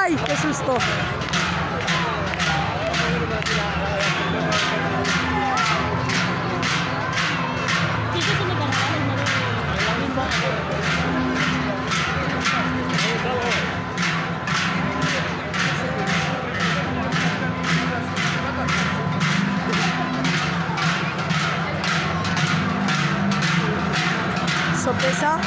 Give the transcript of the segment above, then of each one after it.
¡Ay, qué susto! Sopesa.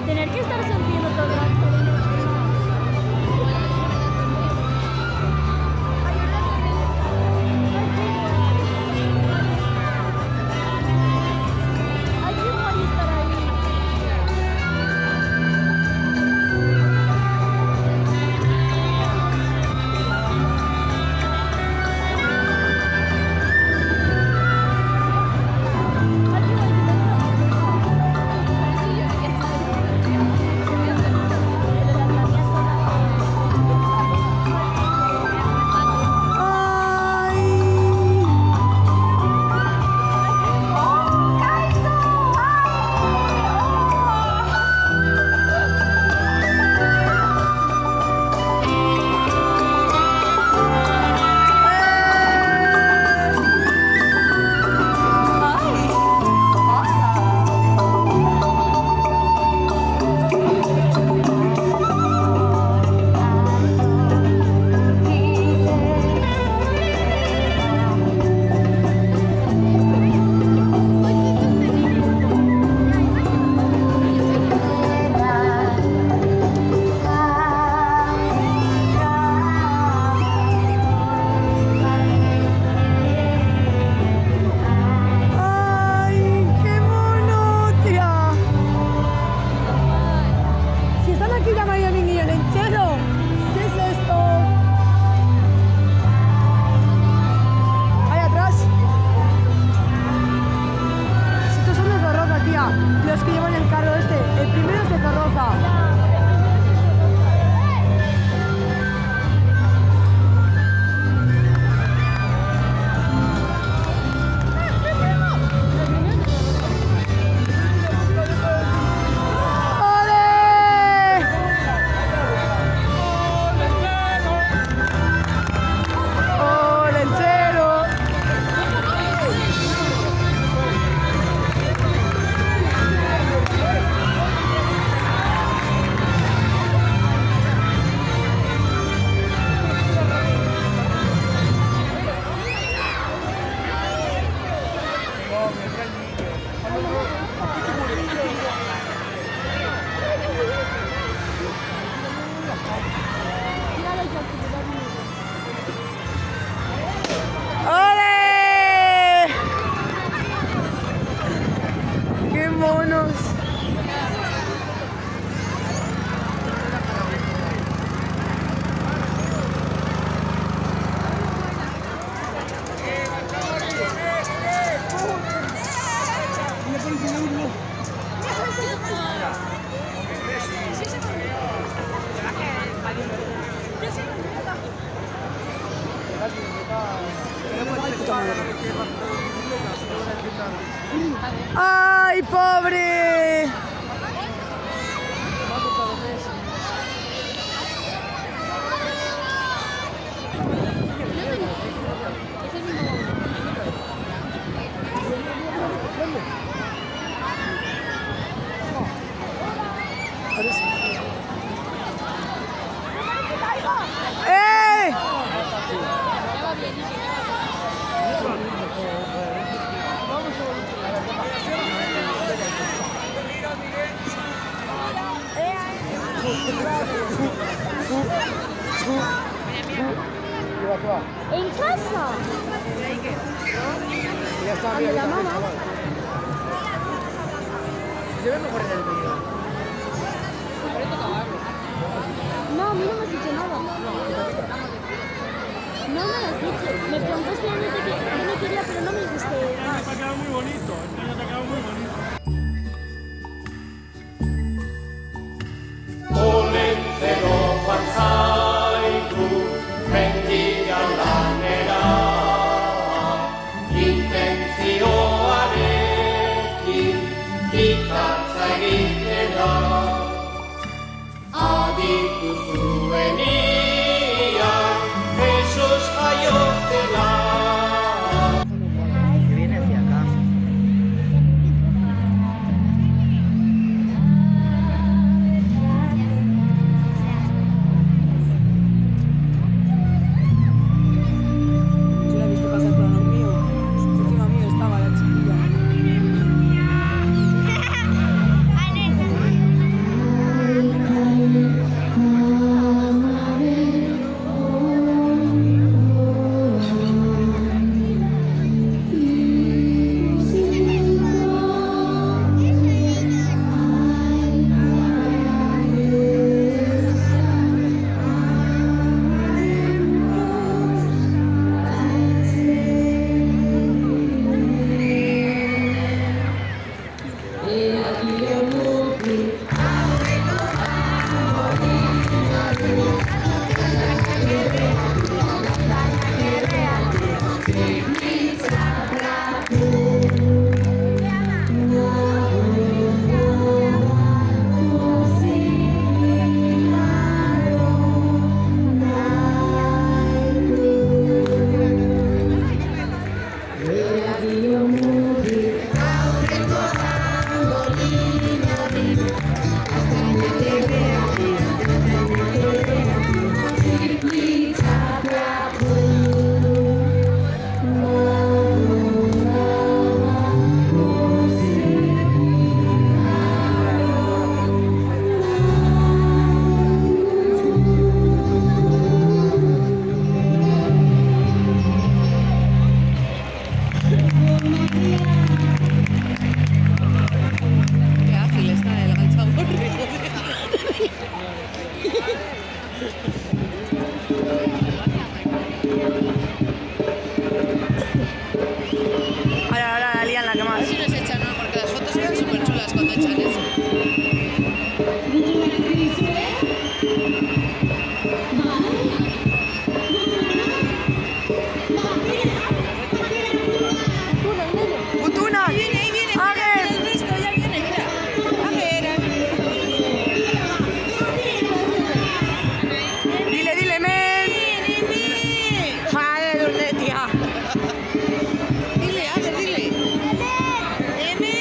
Tener que estar sonriendo todo el rato. Ay, qué guay estar ahí. Los que llevan el carro este, el primero es de Zorroza. ¡Ole! ¡Qué monos! ¡Ay, pobre! ¡Eh! ¿En casa? Ya está ¿A bien, la mamá? se ve mejor en el vídeo. No, a mí no me has dicho nada. No me lo has dicho. Me preguntaste dónde quería, pero no me dijiste más. Te ha quedado muy bonito, este año te ha quedado muy bonito. Olentzero joan zaitu, mendian lanera, intentzioarekin, ikatza egitera, aditu zuenian, Jesus jaiotela. Que viene hacia acá. Yo la he visto pasar por el mío. Encima mío estaba la chiquilla. Qué ágil está el ganchador. Ahora la lían la que A más. ver si nos echan, ¿no? Porque las fotos quedan súper chulas cuando echan eso. ¡Butuna! Ahí viene, ¡Ángel! mira, el resto ya viene, mira. A ver. Dile, men. Joder, dulce, tía. Dile, a ver, dile. ¡Eme!